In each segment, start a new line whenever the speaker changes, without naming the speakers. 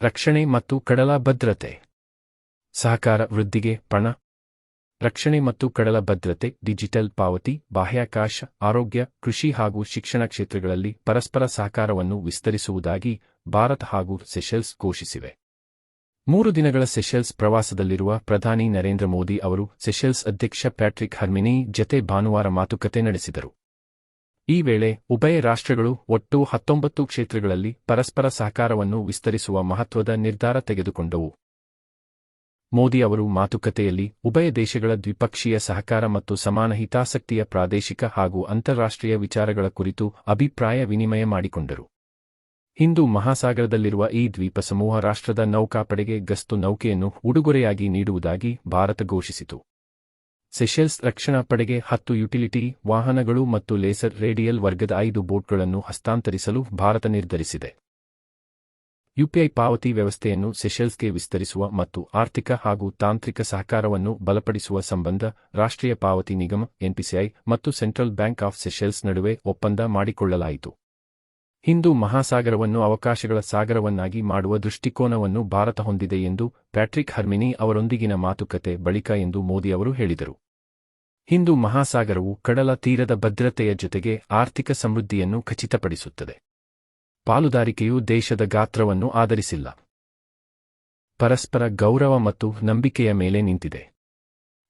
ರಕ್ಷಣೆ ಮತ್ತು ಕಡಲ ಭದ್ರತೆ. ಸಹಕಾರ ವೃದ್ಧಿಗೆ ಪಣ. ರಕ್ಷಣೆ ಮತ್ತು ಕಡಲ ಭದ್ರತೆ, ಡಿಜಿಟಲ್ ಪಾವತಿ, ಬಾಹ್ಯಾಕಾಶ, ಆರೋಗ್ಯ, ಕೃಷಿ ಹಾಗೂ ಶಿಕ್ಷಣ ಕ್ಷೇತ್ರಗಳಲ್ಲಿ ಪರಸ್ಪರ ಸಹಕಾರವನ್ನು ವಿಸ್ತರಿಸುವುದಾಗಿ ಭಾರತ ಹಾಗೂ ಸೆಷೆಲ್ಸ್ ಘೋಷಿಸಿವೆ. 3 ದಿನಗಳ ಸೆಷೆಲ್ಸ್ ಪ್ರವಾಸದಲ್ಲಿರುವ ಪ್ರಧಾನಿ ನರೇಂದ್ರ ಮೋದಿ ಅವರು ಸೆಷೆಲ್ಸ್ ಅಧ್ಯಕ್ಷ ಪ್ಯಾಟ್ರಿಕ್ ಹರ್ಮಿನಿ ಜತೆ ಭಾನುವಾರ ಮಾತುಕತೆ ನಡೆಸಿದರು. ಈ ವೇಳೆ ಉಭಯ ರಾಷ್ಟ್ರಗಳು ಒಟ್ಟು 19 ಕ್ಷೇತ್ರಗಳಲ್ಲಿ ಪರಸ್ಪರ ಸಹಕಾರವನ್ನು ವಿಸ್ತರಿಸುವ ಮಹತ್ವದ ನಿರ್ಧಾರ ತೆಗೆದುಕೊಂಡವು. ಮೋದಿ ಅವರು ಮಾತುಕತೆಯಲ್ಲಿ ಉಭಯ ದೇಶಗಳ ದ್ವಿಪಕ್ಷೀಯ ಸಹಕಾರ ಮತ್ತು ಸಮಾನ ಹಿತಾಸಕ್ತಿಯ ಪ್ರಾದೇಶಿಕ ಹಾಗೂ ಅಂತಾರಾಷ್ಟ್ರೀಯ ವಿಚಾರಗಳ ಕುರಿತು ಅಭಿಪ್ರಾಯ ವಿನಿಮಯ ಮಾಡಿಕೊಂಡರು. ಹಿಂದೂ ಮಹಾಸಾಗರದಲ್ಲಿರುವ ಈ ದ್ವೀಪ ಸಮೂಹ ರಾಷ್ಟ್ರದ ನೌಕಾಪಡೆಗೆ ಗಸ್ತು ನೌಕೆಯನ್ನು ಉಡುಗೊರೆಯಾಗಿ ನೀಡುವುದಾಗಿ ಭಾರತ ಘೋಷಿಸಿತು. ಸೆಷೆಲ್ಸ್ ರಕ್ಷಣಾ ಪಡೆಗೆ 10 ಯುಟಿಲಿಟಿ ವಾಹನಗಳು ಮತ್ತು ಲೇಸರ್ ರೇಡಿಯಲ್ ವರ್ಗದ 5 ಬೋಟ್ಗಳನ್ನು ಹಸ್ತಾಂತರಿಸಲು ಭಾರತ ನಿರ್ಧರಿಸಿದೆ. ಯುಪಿಐ ಪಾವತಿ ವ್ಯವಸ್ಥೆಯನ್ನು ಸೆಷೆಲ್ಸ್ಗೆ ವಿಸ್ತರಿಸುವ ಮತ್ತು ಆರ್ಥಿಕ ಹಾಗೂ ತಾಂತ್ರಿಕ ಸಹಕಾರವನ್ನು ಬಲಪಡಿಸುವ ಸಂಬಂಧ ರಾಷ್ಟ್ರೀಯ ಪಾವತಿ ನಿಗಮ ಎನ್ಪಿಸಿಐ ಮತ್ತು ಸೆಂಟ್ರಲ್ ಬ್ಯಾಂಕ್ ಆಫ್ ಸೆಷೆಲ್ಸ್ ನಡುವೆ ಒಪ್ಪಂದ ಮಾಡಿಕೊಳ್ಳಲಾಯಿತು. ಹಿಂದೂ ಮಹಾಸಾಗರವನ್ನು ಅವಕಾಶಗಳ ಸಾಗರವನ್ನಾಗಿ ಮಾಡುವ ದೃಷ್ಟಿಕೋನವನ್ನು ಭಾರತ ಹೊಂದಿದೆ ಎಂದು ಪ್ಯಾಟ್ರಿಕ್ ಹರ್ಮಿನಿ ಅವರೊಂದಿಗಿನ ಮಾತುಕತೆ ಬಳಿಕ ಎಂದು ಮೋದಿ ಅವರು ಹೇಳಿದರು. ಹಿಂದೂ ಮಹಾಸಾಗರವು ಕಡಲ ತೀರದ ಭದ್ರತೆಯ ಜೊತೆಗೆ ಆರ್ಥಿಕ ಸಮೃದ್ಧಿಯನ್ನು ಖಚಿತಪಡಿಸುತ್ತದೆ. ಪಾಲುದಾರಿಕೆಯು ದೇಶದ ಗಾತ್ರವನ್ನು ಆಧರಿಸಿಲ್ಲ. ಪರಸ್ಪರ ಗೌರವ ಮತ್ತು ನಂಬಿಕೆಯ ಮೇಲೆ ನಿಂತಿದೆ.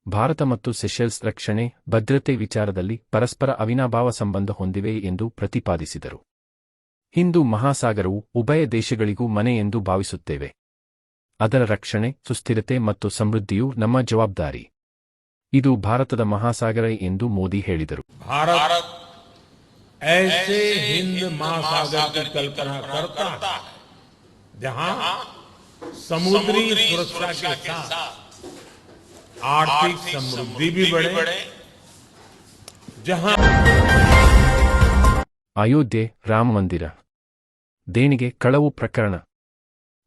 ಭಾರತ ಮತ್ತು ಸೆಷೆಲ್ಸ್ ರಕ್ಷಣೆ, ಭದ್ರತೆ ವಿಚಾರದಲ್ಲಿ ಪರಸ್ಪರ ಅವಿನಾಭಾವ ಸಂಬಂಧ ಹೊಂದಿವೆ ಎಂದು ಪ್ರತಿಪಾದಿಸಿದರು. ಹಿಂದೂ ಮಹಾಸಾಗರವು ಉಭಯ ದೇಶಗಳಿಗೂ ಮನೆ ಎಂದು ಭಾವಿಸುತ್ತೇವೆ. ಅದರ ರಕ್ಷಣೆ, ಸುಸ್ಥಿರತೆ ಮತ್ತು ಸಮೃದ್ಧಿಯು ನಮ್ಮ ಜವಾಬ್ದಾರಿ. ಇದು ಭಾರತದ ಮಹಾಸಾಗರ ಎಂದು ಮೋದಿ ಹೇಳಿದರು.
ಭಾರತ ऐसे हिंद महासागर की कल्पना करता है जहां समुद्री सुरक्षा के साथ आर्थिक समृद्धि भी बढ़े, जहां
ಅಯೋಧ್ಯೆ ರಾಮ ಮಂದಿರ ದೇಣಿಗೆ ಕಳವು ಪ್ರಕರಣ.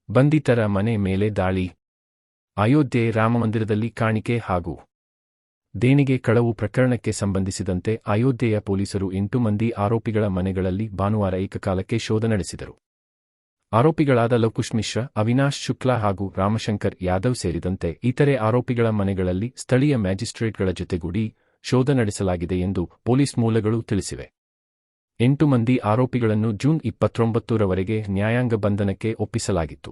ಬಂಧಿತರ ಮನೆ ಮೇಲೆ ದಾಳಿ. ಅಯೋಧ್ಯೆ ರಾಮಮಂದಿರದಲ್ಲಿ ಕಾಣಿಕೆ ಹಾಗೂ ದೇಣಿಗೆ ಕಳವು ಪ್ರಕರಣಕ್ಕೆ ಸಂಬಂಧಿಸಿದಂತೆ ಅಯೋಧ್ಯೆಯ ಪೊಲೀಸರು 8 ಮಂದಿ ಆರೋಪಿಗಳ ಮನೆಗಳಲ್ಲಿ ಭಾನುವಾರ ಏಕಕಾಲಕ್ಕೆ ಶೋಧ ನಡೆಸಿದರು. ಆರೋಪಿಗಳಾದ ಲವಕುಶ್ ಮಿಶ್ರಾ, ಅವಿನಾಶ್ ಶುಕ್ಲಾ ಹಾಗೂ ರಾಮಶಂಕರ್ ಯಾದವ್ ಸೇರಿದಂತೆ ಇತರೆ ಆರೋಪಿಗಳ ಮನೆಗಳಲ್ಲಿ ಸ್ಥಳೀಯ ಮ್ಯಾಜಿಸ್ಟ್ರೇಟ್ಗಳ ಜೊತೆಗೂಡಿ ಶೋಧ ನಡೆಸಲಾಗಿದೆ ಎಂದು ಪೊಲೀಸ್ ಮೂಲಗಳು ತಿಳಿಸಿವೆ. 8 ಮಂದಿ ಆರೋಪಿಗಳನ್ನು ಜೂನ್ 29ರವರೆಗೆ ನ್ಯಾಯಾಂಗ ಬಂಧನಕ್ಕೆ ಒಪ್ಪಿಸಲಾಗಿತ್ತು.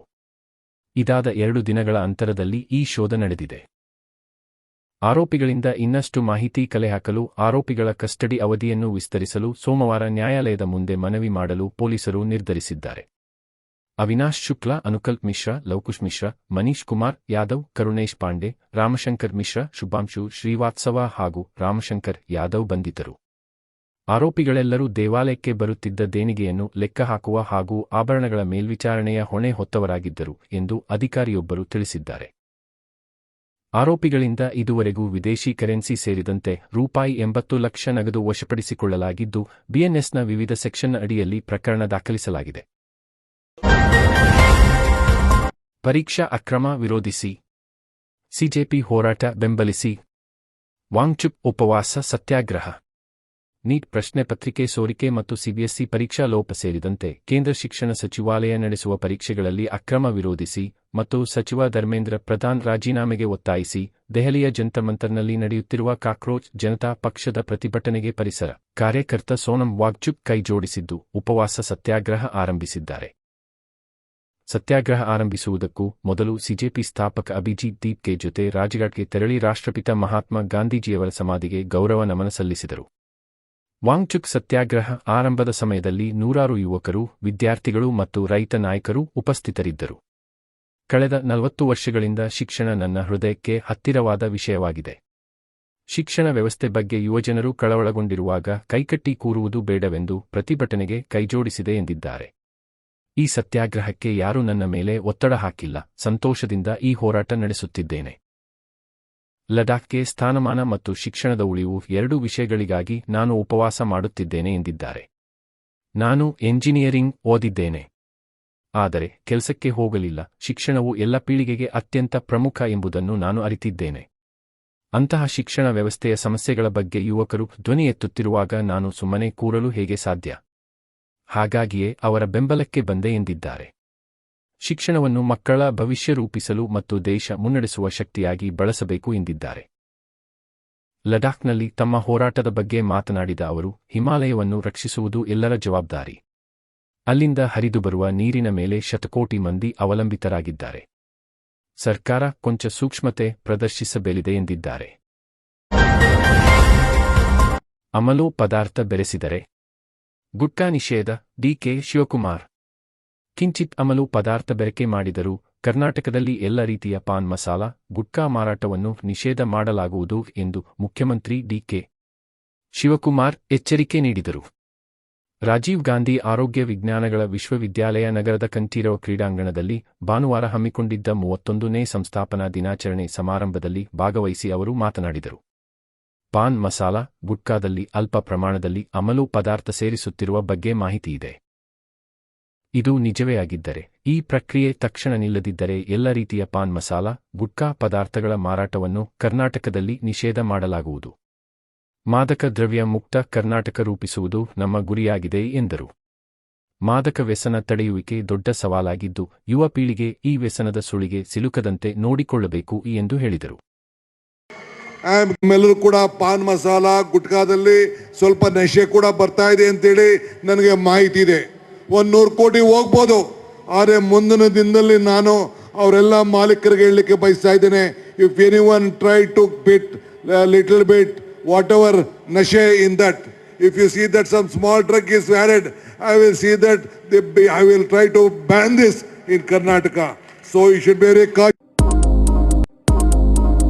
ಇದಾದ 2 ದಿನಗಳ ಅಂತರದಲ್ಲಿ ಈ ಶೋಧ ನಡೆದಿದೆ. ಆರೋಪಿಗಳಿಂದ ಇನ್ನಷ್ಟು ಮಾಹಿತಿ ಕಲೆಹಾಕಲು ಆರೋಪಿಗಳ ಕಸ್ಟಡಿ ಅವಧಿಯನ್ನು ವಿಸ್ತರಿಸಲು ಸೋಮವಾರ ನ್ಯಾಯಾಲಯದ ಮುಂದೆ ಮನವಿ ಮಾಡಲು ಪೊಲೀಸರು ನಿರ್ಧರಿಸಿದ್ದಾರೆ. ಅವಿನಾಶ್ ಶುಕ್ಲಾ, ಅನುಕಲ್ಪ್ ಮಿಶ್ರಾ, ಲವಕುಶ್ ಮಿಶ್ರಾ, ಮನೀಶ್ ಕುಮಾರ್ ಯಾದವ್, ಕರುಣೇಶ್ ಪಾಂಡೆ, ರಾಮಶಂಕರ್ ಮಿಶ್ರಾ, ಶುಭಾಂಶು ಶ್ರೀವಾತ್ಸವ ಹಾಗೂ ರಾಮಶಂಕರ್ ಯಾದವ್ ಬಂಧಿತರು. ಆರೋಪಿಗಳೆಲ್ಲರೂ ದೇವಾಲಯಕ್ಕೆ ಬರುತ್ತಿದ್ದ ದೇಣಿಗೆಯನ್ನು ಲೆಕ್ಕಹಾಕುವ ಹಾಗೂ ಆಭರಣಗಳ ಮೇಲ್ವಿಚಾರಣೆಯ ಹೊಣೆ ಹೊತ್ತವರಾಗಿದ್ದರು ಎಂದು ಅಧಿಕಾರಿಯೊಬ್ಬರು ತಿಳಿಸಿದ್ದಾರೆ. ಆರೋಪಿಗಳಿಂದ ಇದುವರೆಗೂ ವಿದೇಶಿ ಕರೆನ್ಸಿ ಸೇರಿದಂತೆ ₹80 ಲಕ್ಷ ನಗದು ವಶಪಡಿಸಿಕೊಳ್ಳಲಾಗಿದ್ದು, ಬಿಎನ್ಎಸ್ನ ವಿವಿಧ ಸೆಕ್ಷನ್ನ ಅಡಿಯಲ್ಲಿ ಪ್ರಕರಣ ದಾಖಲಿಸಲಾಗಿದೆ. ಪರೀಕ್ಷಾ ಅಕ್ರಮ ವಿರೋಧಿಸಿ ಸಿಜೆಪಿ ಹೋರಾಟ ಬೆಂಬಲಿಸಿ ವಾಂಗ್ಚುಕ್ ಉಪವಾಸ ಸತ್ಯಾಗ್ರಹ. ನೀಟ್ ಪ್ರಶ್ನೆ ಪತ್ರಿಕೆ ಸೋರಿಕೆ ಮತ್ತು ಸಿಬಿಎಸ್ಇ ಪರೀಕ್ಷಾ ಲೋಪ ಸೇರಿದಂತೆ ಕೇಂದ್ರ ಶಿಕ್ಷಣ ಸಚಿವಾಲಯ ನಡೆಸುವ ಪರೀಕ್ಷೆಗಳಲ್ಲಿ ಅಕ್ರಮ ವಿರೋಧಿಸಿ ಮತ್ತು ಸಚಿವ ಧರ್ಮೇಂದ್ರ ಪ್ರಧಾನ್ ರಾಜೀನಾಮೆಗೆ ಒತ್ತಾಯಿಸಿ ದೆಹಲಿಯ ಜಂತರ್ಮಂತರ್ನಲ್ಲಿ ನಡೆಯುತ್ತಿರುವ ಕಾಕ್ರೋಚ್ ಜನತಾ ಪಕ್ಷದ ಪ್ರತಿಭಟನೆಗೆ ಪರಿಸರ ಕಾರ್ಯಕರ್ತ ಸೋನಂ ವಾಂಗ್ಚುಕ್ ಕೈಜೋಡಿಸಿದ್ದು ಉಪವಾಸ ಸತ್ಯಾಗ್ರಹ ಆರಂಭಿಸಿದ್ದಾರೆ. ಸತ್ಯಾಗ್ರಹ ಆರಂಭಿಸುವುದಕ್ಕೂ ಮೊದಲು ಸಿಜೆಪಿ ಸ್ಥಾಪಕ ಅಭಿಜಿತ್ ದೀಪ್ಗೆ ಜೊತೆ ರಾಜ್ಘಾಟ್ಗೆ ತೆರಳಿ ರಾಷ್ಟ್ರಪಿತ ಮಹಾತ್ಮ ಗಾಂಧೀಜಿಯವರ ಸಮಾಧಿಗೆ ಗೌರವ ನಮನ ಸಲ್ಲಿಸಿದರು. ವಾಂಗ್ಚುಕ್ ಸತ್ಯಾಗ್ರಹ ಆರಂಭದ ಸಮಯದಲ್ಲಿ ನೂರಾರು ಯುವಕರು, ವಿದ್ಯಾರ್ಥಿಗಳು ಮತ್ತು ರೈತ ನಾಯಕರು ಉಪಸ್ಥಿತರಿದ್ದರು. ಕಳೆದ 40 ವರ್ಷಗಳಿಂದ ಶಿಕ್ಷಣ ನನ್ನ ಹೃದಯಕ್ಕೆ ಹತ್ತಿರವಾದ ವಿಷಯವಾಗಿದೆ. ಶಿಕ್ಷಣ ವ್ಯವಸ್ಥೆ ಬಗ್ಗೆ ಯುವಜನರು ಕಳವಳಗೊಂಡಿರುವಾಗ ಕೈಕಟ್ಟಿ ಕೂರುವುದು ಬೇಡವೆಂದು ಪ್ರತಿಭಟನೆಗೆ ಕೈಜೋಡಿಸಿದೆ ಎಂದಿದ್ದಾರೆ. ಈ ಸತ್ಯಾಗ್ರಹಕ್ಕೆ ಯಾರೂ ನನ್ನ ಮೇಲೆ ಒತ್ತಡ ಹಾಕಿಲ್ಲ. ಸಂತೋಷದಿಂದ ಈ ಹೋರಾಟ ನಡೆಸುತ್ತಿದ್ದೇನೆ. ಲಡಾಖ್ಗೆ ಸ್ಥಾನಮಾನ ಮತ್ತು ಶಿಕ್ಷಣದ ಉಳಿವು 2 ವಿಷಯಗಳಿಗಾಗಿ ನಾನು ಉಪವಾಸ ಮಾಡುತ್ತಿದ್ದೇನೆ ಎಂದಿದ್ದಾರೆ. ನಾನು ಎಂಜಿನಿಯರಿಂಗ್ ಓದಿದ್ದೇನೆ. ಆದರೆ ಕೆಲಸಕ್ಕೆ ಹೋಗಲಿಲ್ಲ. ಶಿಕ್ಷಣವು ಎಲ್ಲ ಪೀಳಿಗೆಗೆ ಅತ್ಯಂತ ಪ್ರಮುಖ ಎಂಬುದನ್ನು ನಾನು ಅರಿತಿದ್ದೇನೆ. ಅಂತಹ ಶಿಕ್ಷಣ ವ್ಯವಸ್ಥೆಯ ಸಮಸ್ಯೆಗಳ ಬಗ್ಗೆ ಯುವಕರು ಧ್ವನಿ ಎತ್ತುತ್ತಿರುವಾಗ ನಾನು ಸುಮ್ಮನೆ ಕೂರಲು ಹೇಗೆ ಸಾಧ್ಯ? ಹಾಗಾಗಿಯೇ ಅವರ ಬೆಂಬಲಕ್ಕೆ ಬಂದೆ ಎಂದಿದ್ದಾರೆ. ಶಿಕ್ಷಣವನ್ನು ಮಕ್ಕಳ ಭವಿಷ್ಯ ರೂಪಿಸಲು ಮತ್ತು ದೇಶ ಮುನ್ನಡೆಸುವ ಶಕ್ತಿಯಾಗಿ ಬಳಸಬೇಕು ಎಂದಿದ್ದಾರೆ. ಲಡಾಖ್ನಲ್ಲಿ ತಮ್ಮ ಹೋರಾಟದ ಬಗ್ಗೆ ಮಾತನಾಡಿದ ಅವರು, ಹಿಮಾಲಯವನ್ನು ರಕ್ಷಿಸುವುದು ಎಲ್ಲರ ಜವಾಬ್ದಾರಿ. ಅಲ್ಲಿಂದ ಹರಿದುಬರುವ ನೀರಿನ ಮೇಲೆ ಶತಕೋಟಿ ಮಂದಿ ಅವಲಂಬಿತರಾಗಿದ್ದಾರೆ. ಸರ್ಕಾರ ಕೊಂಚ ಸೂಕ್ಷ್ಮತೆ ಪ್ರದರ್ಶಿಸಬೇಕಿದೆ ಎಂದಿದ್ದಾರೆ. ಅಮಲು ಪದಾರ್ಥ ಬೆರೆಸಿದರೆ ಗುಟ್ಕಾ ನಿಷೇಧ ಡಿಕೆ ಶಿವಕುಮಾರ್. ಕಿಂಚಿತ್ ಅಮಲು ಪದಾರ್ಥ ಬೆರಕೆ ಮಾಡಿದರೂ ಕರ್ನಾಟಕದಲ್ಲಿ ಎಲ್ಲ ರೀತಿಯ ಪಾನ್ ಮಸಾಲ, ಗುಟ್ಕಾ ಮಾರಾಟವನ್ನು ನಿಷೇಧ ಮಾಡಲಾಗುವುದು ಎಂದು ಮುಖ್ಯಮಂತ್ರಿ ಡಿಕೆ ಶಿವಕುಮಾರ್ ಎಚ್ಚರಿಕೆ ನೀಡಿದರು. ರಾಜೀವ್ ಗಾಂಧಿ ಆರೋಗ್ಯ ವಿಜ್ಞಾನಗಳ ವಿಶ್ವವಿದ್ಯಾಲಯ ನಗರದ ಕಂಠೀರವ ಕ್ರೀಡಾಂಗಣದಲ್ಲಿ ಭಾನುವಾರ ಹಮ್ಮಿಕೊಂಡಿದ್ದ 31ನೇ ಸಂಸ್ಥಾಪನಾ ದಿನಾಚರಣೆ ಸಮಾರಂಭದಲ್ಲಿ ಭಾಗವಹಿಸಿ ಅವರು ಮಾತನಾಡಿದರು. ಪಾನ್ ಮಸಾಲ, ಗುಟ್ಕಾದಲ್ಲಿ ಅಲ್ಪ ಪ್ರಮಾಣದಲ್ಲಿ ಅಮಲು ಪದಾರ್ಥ ಸೇರಿಸುತ್ತಿರುವ ಬಗ್ಗೆ ಮಾಹಿತಿಯಿದೆ. ಇದು ನಿಜವೇ ಆಗಿದ್ದರೆ, ಈ ಪ್ರಕ್ರಿಯೆ ತಕ್ಷಣ ನಿಲ್ಲದಿದ್ದರೆ ಎಲ್ಲ ರೀತಿಯ ಪಾನ್ ಮಸಾಲ, ಗುಟ್ಕಾ ಪದಾರ್ಥಗಳ ಮಾರಾಟವನ್ನು ಕರ್ನಾಟಕದಲ್ಲಿ ನಿಷೇಧ ಮಾಡಲಾಗುವುದು. ಮಾದಕ ದ್ರವ್ಯ ಮುಕ್ತ ಕರ್ನಾಟಕ ರೂಪಿಸುವುದು ನಮ್ಮ ಗುರಿಯಾಗಿದೆ ಎಂದರು. ಮಾದಕ ವ್ಯಸನ ತಡೆಯುವಿಕೆ ದೊಡ್ಡ ಸವಾಲಾಗಿದ್ದು, ಯುವ ಪೀಳಿಗೆ ಈ ವ್ಯಸನದ ಸುಳಿಗೆ ಸಿಲುಕದಂತೆ ನೋಡಿಕೊಳ್ಳಬೇಕು ಎಂದು ಹೇಳಿದರು.
ಎಲ್ಲರೂ ಕೂಡ ಪಾನ್ ಮಸಾಲ, ಗುಟ್ಕಾದಲ್ಲಿ ಸ್ವಲ್ಪ ನಶೆ ಕೂಡ ಬರ್ತಾ ಇದೆ ಅಂತೇಳಿ ನನಗೆ ಮಾಹಿತಿ ಇದೆ. 100 ಕೋಟಿ ಹೋಗ್ಬೋದು. ಆದರೆ ಮುಂದಿನ ದಿನದಲ್ಲಿ ನಾನು ಅವರೆಲ್ಲ ಮಾಲೀಕರಿಗೆ ಹೇಳಲಿಕ್ಕೆ ಬಯಸ್ತಾ ಇದ್ದೇನೆ, if anyone try to bit little bit whatever nashe in that, if you see that some small drug is added, I will see that I will try to ban this in Karnataka. So you should be very cautious.